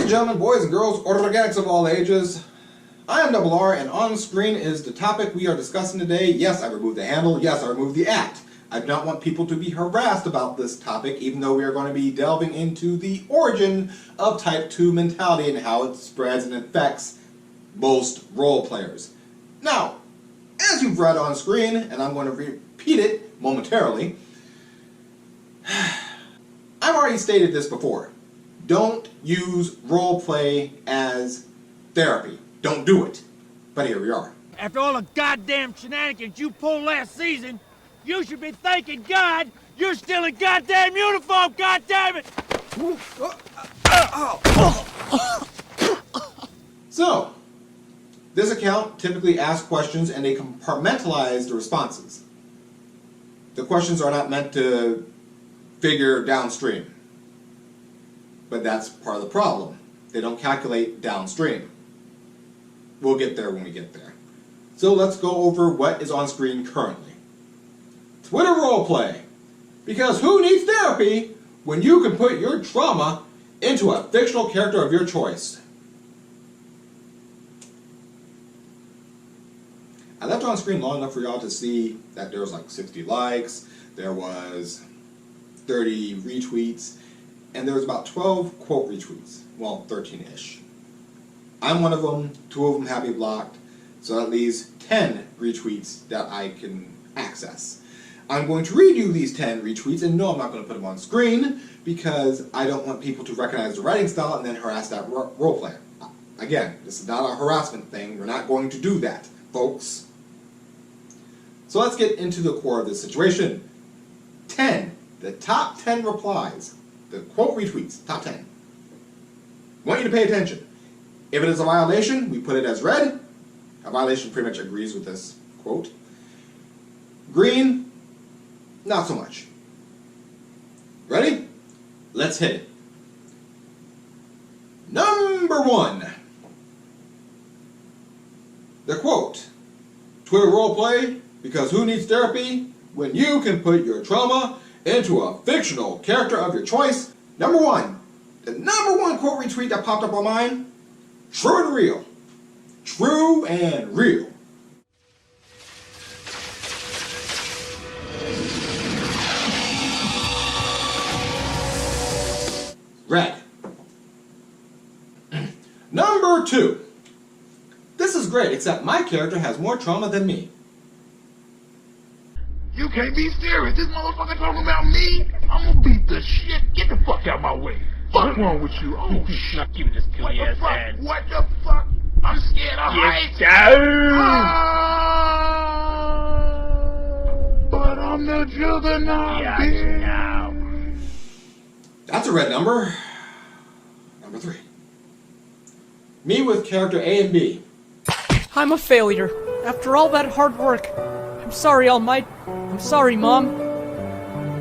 and gentlemen, boys and girls, organics of all ages, I am Double R, and on screen is the topic we are discussing today. Yes, I removed the handle. Yes, I removed the @ I do not want people to be harassed about this topic, even though we are going to be delving into the origin of Type 2 mentality and how it spreads and affects most role players. Now, as you've read on screen, and I'm going to repeat it momentarily, I've already stated this before. Don't use roleplay as therapy. Don't do it. But here we are. After all the goddamn shenanigans you pulled last season, you should be thanking God you're still in goddamn uniform, goddammit! So, this account typically asks questions and they compartmentalize the responses. The questions are not meant to figure downstream. But that's part of the problem. They don't calculate downstream. We'll get there when we get there. So let's go over what is on screen currently. Twitter roleplay. Because who needs therapy when you can put your trauma into a fictional character of your choice? I left it on screen long enough for y'all to see that there was like 60 likes, there was 30 retweets, and there was about 12 quote retweets. Well, 13-ish. I'm one of them, 2 of them have me blocked, so that leaves 10 retweets that I can access. I'm going to read you these 10 retweets, and no, I'm not going to put them on screen, because I don't want people to recognize the writing style and then harass that role player. Again, this is not a harassment thing, we're not going to do that, folks. So let's get into the core of this situation. 10. The top 10 replies. The quote retweets, top 10. I want you to pay attention. If it is a violation, we put it as red. A violation pretty much agrees with this quote. Green, not so much. Ready? Let's hit it. Number 1. The quote. Twitter roleplay, because who needs therapy when you can put your trauma into a fictional character of your choice? Number 1. The number 1 quote retweet that popped up on mine. True and real. True and real. Red. Number 2. This is great, except my character has more trauma than me. You can't be serious. This motherfucker talking about me? I'm gonna beat the shit. Get the fuck out my way. What's wrong with you? Oh shit. Not giving this What killy the ass fuck? hands. What the fuck? I'm scared of heights. But I'm the juggernaut. Yes, now. That's a red number. Number 3. Me with character A and B. I'm a failure. After all that hard work. I'm sorry, All Might. I'm sorry, Mom.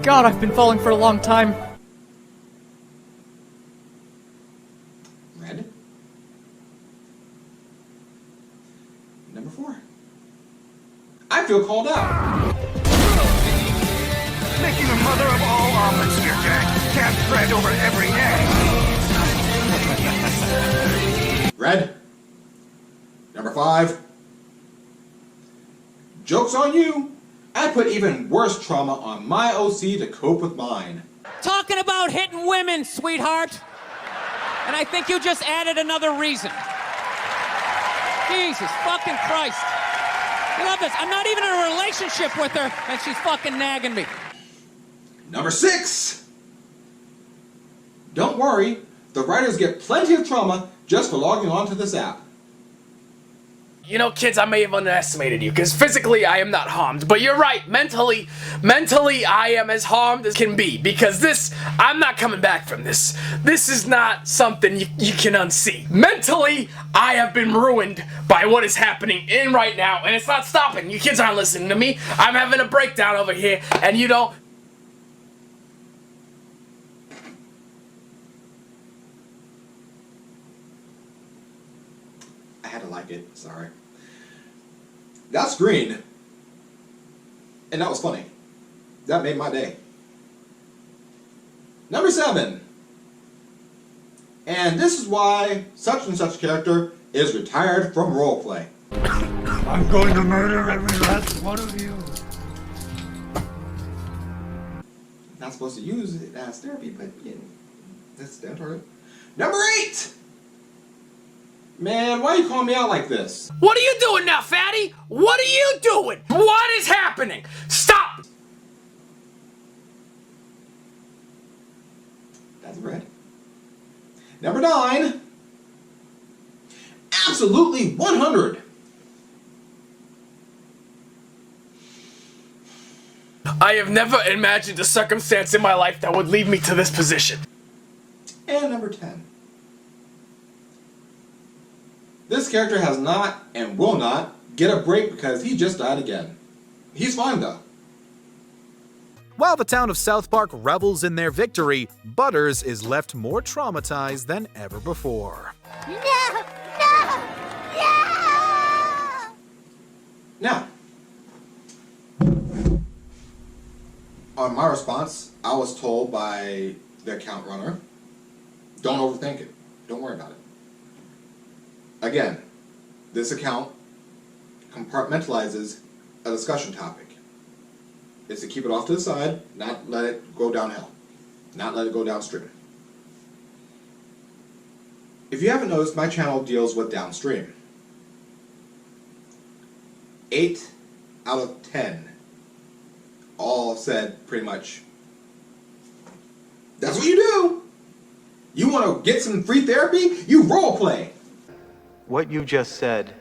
God, I've been falling for a long time. Red. Number 4. I feel called out. Making the mother of all omelets here, Jack. Cast bread over every egg. Red. Number 5. Joke's on you. I put even worse trauma on my OC to cope with mine. Talking about hitting women, sweetheart. And I think you just added another reason. Jesus fucking Christ. I love this. I'm not even in a relationship with her, and she's fucking nagging me. Number 6. Don't worry. The writers get plenty of trauma just for logging on to this app. You know, kids, I may have underestimated you, because physically I am not harmed, but you're right, mentally I am as harmed as can be, because I'm not coming back from this. This is not something you can unsee. Mentally, I have been ruined by what is happening in right now, and it's not stopping. You kids aren't listening to me. I'm having a breakdown over here, and you don't. I had to like it, sorry. That's green. And that was funny. That made my day. Number 7. And this is why such and such character is retired from roleplay. I'm going to murder every last one of you. Not supposed to use it as therapy, but you know, that's alright. Number 8! Man, why are you calling me out like this? What are you doing now, fatty? What are you doing? What is happening? Stop! That's red. Number 9. Absolutely 100. I have never imagined a circumstance in my life that would lead me to this position. And number 10. This character has not and will not get a break because he just died again. He's fine though. While the town of South Park revels in their victory, Butters is left more traumatized than ever before. No! No! No! Now, on my response, I was told by the account runner, don't overthink it. Don't worry about it. Again, this account compartmentalizes a discussion topic. It's to keep it off to the side, not let it go downhill, not let it go downstream. If you haven't noticed, my channel deals with downstream. 8 out of 10 all said pretty much, that's what you do. You want to get some free therapy? You role play. What you just said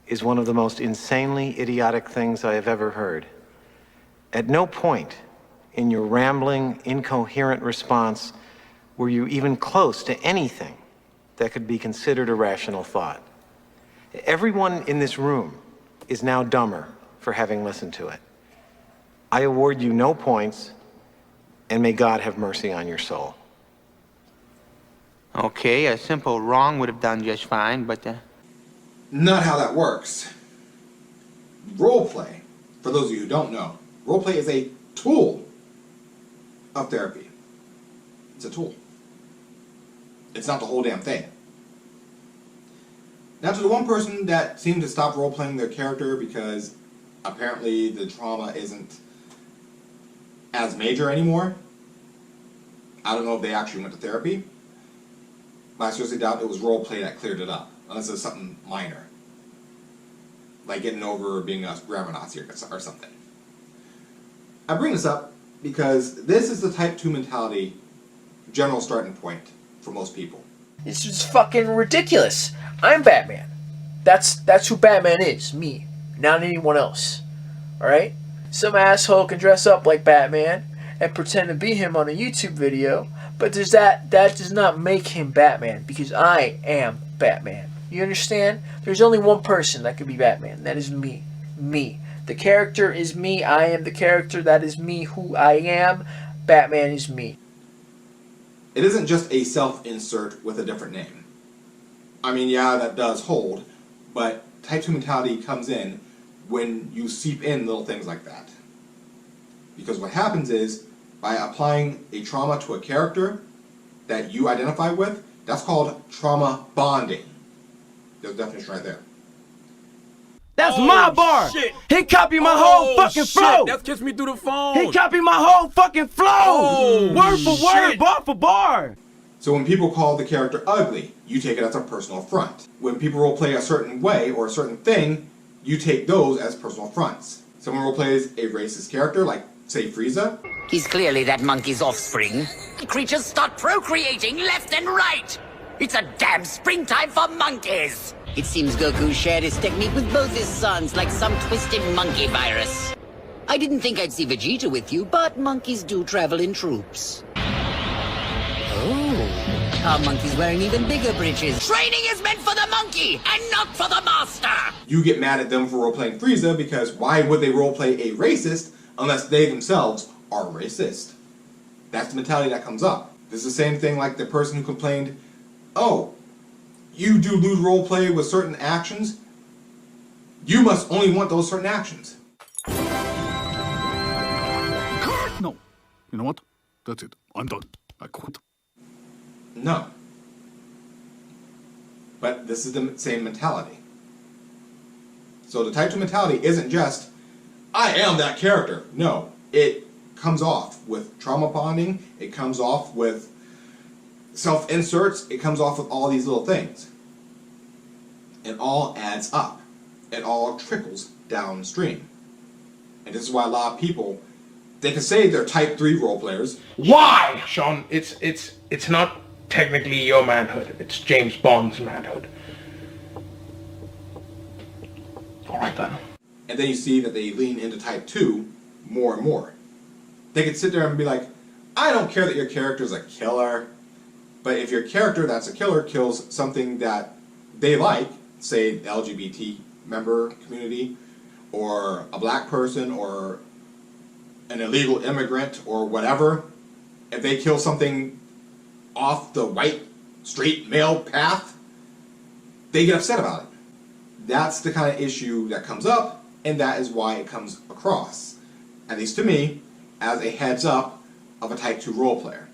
is one of the most insanely idiotic things I have ever heard. At no point in your rambling, incoherent response were you even close to anything that could be considered a rational thought. Everyone in this room is now dumber for having listened to it. I award you no points, and may God have mercy on your soul. Okay, a simple wrong would have done just fine, but Not how that works. Roleplay, for those of you who don't know, roleplay is a tool of therapy. It's a tool. It's not the whole damn thing. Now to the one person that seemed to stop role-playing their character because apparently the trauma isn't as major anymore. I don't know if they actually went to therapy, but I seriously doubt it was roleplay that cleared it up, unless it's something minor. Like getting over being a grammar Nazi or something. I bring this up because this is the Type 2 mentality general starting point for most people. It's just fucking ridiculous. I'm Batman. That's who Batman is, me, not anyone else. Alright? Some asshole can dress up like Batman and pretend to be him on a YouTube video, but that does not make him Batman, because I am Batman. You understand? There's only one person that could be Batman. That is me. Me. The character is me. I am the character. That is me, who I am. Batman is me. It isn't just a self-insert with a different name. I mean, yeah, that does hold, but Type 2 mentality comes in when you seep in little things like that. Because what happens is, by applying a trauma to a character that you identify with, that's called trauma bonding. There's a definition right there. That's my bar. Shit. He copied my whole fucking flow. That gets me through the phone. He copied my whole fucking flow. Word for word, bar for bar. So when people call the character ugly, you take it as a personal affront. When people roleplay a certain way or a certain thing, you take those as personal affronts. Someone roleplays a racist character, like, say, Frieza. He's clearly that monkey's offspring. Creatures start procreating left and right. It's a damn springtime for monkeys. It seems Goku shared his technique with both his sons, like some twisted monkey virus. I didn't think I'd see Vegeta with you, but monkeys do travel in troops. Oh, our monkey's wearing even bigger breeches. Training is meant for the monkey, and not for the master! You get mad at them for roleplaying Frieza because why would they roleplay a racist unless they themselves are racist? That's the mentality that comes up. This is the same thing like the person who complained, oh, you do lewd roleplay with certain actions, you must only want those certain actions. No. You know what? That's it. I'm done. I quit. No. But this is the same mentality. So the Type 2 mentality isn't just, I am that character. No, it comes off with trauma bonding, it comes off with self-inserts, it comes off with all these little things. It all adds up. It all trickles downstream. And this is why a lot of people, they can say they're Type 3 role players. Why, Sean? It's not technically your manhood. It's James Bond's manhood. Alright then. And then you see that they lean into Type 2 more and more. They could sit there and be like, I don't care that your character's a killer, but if your character that's a killer kills something that they like, say the LGBT member community, or a black person, or an illegal immigrant, or whatever, if they kill something off the white, straight male path, they get upset about it. That's the kind of issue that comes up, and that is why it comes across, at least to me, as a heads up of a Type 2 role player.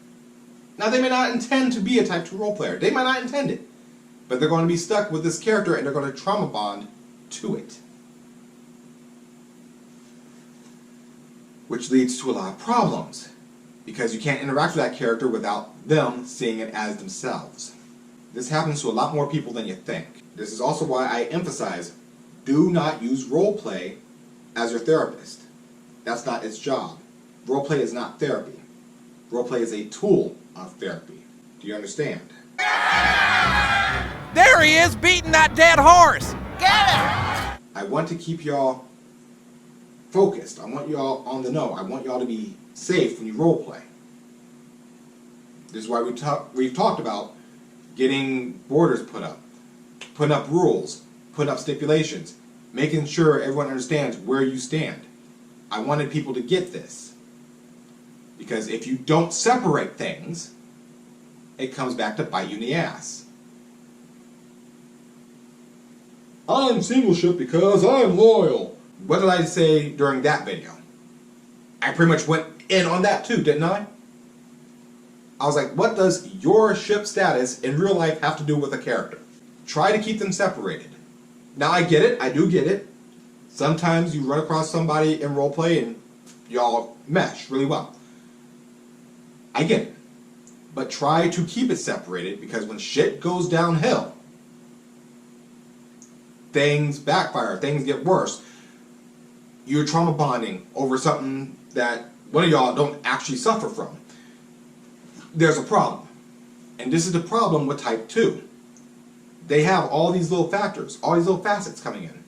Now, they may not intend to be a Type 2 role player. They might not intend it. But they're going to be stuck with this character, and they're going to trauma bond to it. Which leads to a lot of problems, because you can't interact with that character without them seeing it as themselves. This happens to a lot more people than you think. This is also why I emphasize, do not use roleplay as your therapist. That's not its job. Roleplay is not therapy. Roleplay is a tool of therapy. Do you understand? There he is, beating that dead horse! Get him! I want to keep y'all focused. I want y'all on the know. I want y'all to be safe when you roleplay. This is why we've talked about getting borders put up, putting up rules, putting up stipulations, making sure everyone understands where you stand. I wanted people to get this. Because if you don't separate things, it comes back to bite you in the ass. I'm single ship because I'm loyal. What did I say during that video? I pretty much went in on that too, didn't I? I was like, what does your ship status in real life have to do with a character? Try to keep them separated. Now I get it, I do get it. Sometimes you run across somebody in roleplay and y'all mesh really well. I get it. But try to keep it separated, because when shit goes downhill, things backfire, things get worse. You're trauma bonding over something that one of y'all don't actually suffer from. There's a problem. And this is the problem with Type 2. They have all these little factors, all these little facets coming in.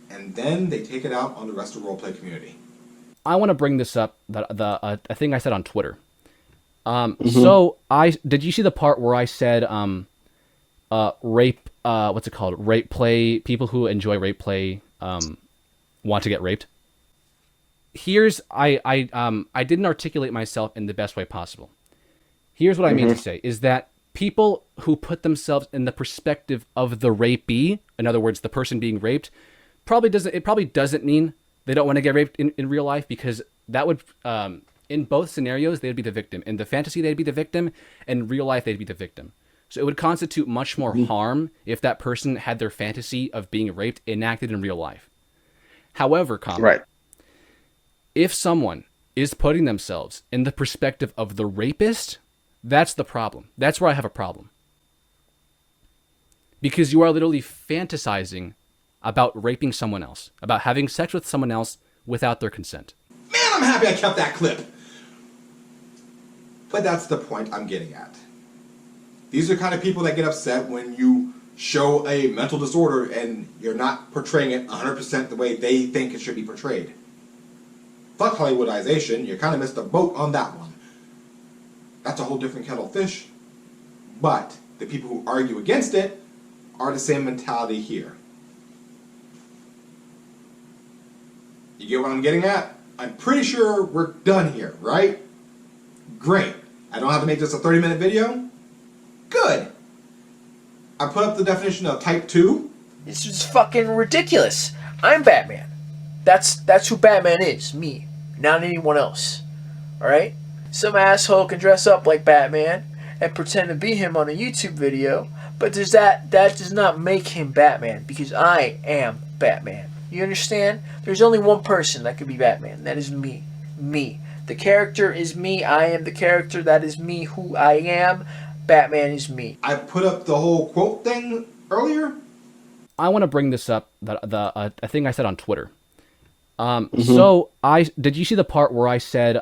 And then they take it out on the rest of the roleplay community. I want to bring this up, a thing I said on Twitter. So did you see the part where I said rape, what's it called? Rape play, people who enjoy rape play want to get raped? I didn't articulate myself in the best way possible. Here's what I mean to say, is that people who put themselves in the perspective of the rapee, in other words, the person being raped, probably doesn't mean they don't want to get raped in real life, because that would, in both scenarios, they'd be the victim. In the fantasy, they'd be the victim. In real life, they'd be the victim. So it would constitute much more harm if that person had their fantasy of being raped enacted in real life. However, if someone is putting themselves in the perspective of the rapist, that's the problem. That's where I have a problem. Because you are literally fantasizing about raping someone else, about having sex with someone else without their consent. Man, I'm happy I kept that clip. But that's the point I'm getting at. These are the kind of people that get upset when you show a mental disorder and you're not portraying it 100% the way they think it should be portrayed. Fuck Hollywoodization, you kind of missed the boat on that one. That's a whole different kettle of fish. But the people who argue against it are the same mentality here. You get what I'm getting at? I'm pretty sure we're done here, right? Great. I don't have to make this a 30-minute video? Good. I put up the definition of Type 2. It's just fucking ridiculous. I'm Batman. That's who Batman is, me, not anyone else. Alright? Some asshole can dress up like Batman and pretend to be him on a YouTube video, but that does not make him Batman, because I am Batman. You understand? There's only one person that could be Batman. That is me. Me. The character is me. I am the character. That is me, who I am. Batman is me. I put up the whole quote thing earlier. I want to bring this up, a thing I said on Twitter. So did you see the part where I said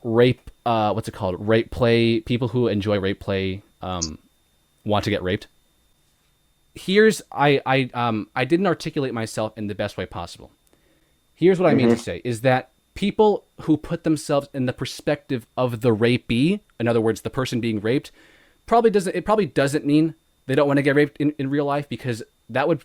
rape, what's it called? Rape play, people who enjoy rape play want to get raped? I didn't articulate myself in the best way possible. Here's what I mean to say, is that people who put themselves in the perspective of the rapee, in other words, the person being raped, probably doesn't mean they don't want to get raped in real life, because that would,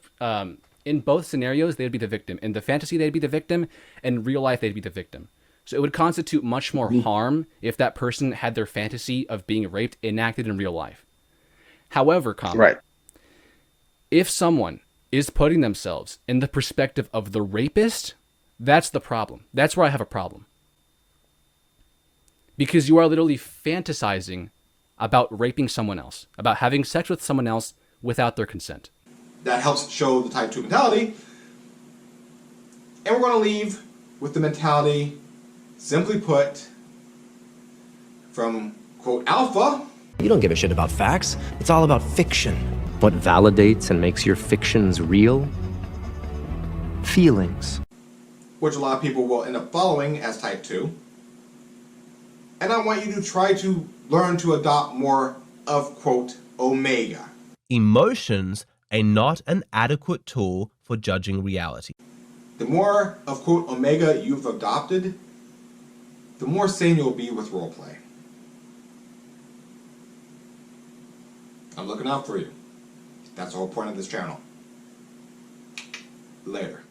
in both scenarios, they'd be the victim. In the fantasy, they'd be the victim. In real life, they'd be the victim. So it would constitute much more harm if that person had their fantasy of being raped enacted in real life. However, if someone is putting themselves in the perspective of the rapist, that's the problem. That's where I have a problem. Because you are literally fantasizing about raping someone else, about having sex with someone else without their consent. That helps show the type 2 mentality. And we're going to leave with the mentality, simply put, from, quote, Alpha. You don't give a shit about facts. It's all about fiction. What validates and makes your fictions real? Feelings. Which a lot of people will end up following as type 2. And I want you to try to learn to adopt more of, quote, Omega. Emotions are not an adequate tool for judging reality. The more of, quote, Omega you've adopted, the more sane you'll be with roleplay. I'm looking out for you. That's the whole point of this channel. Later.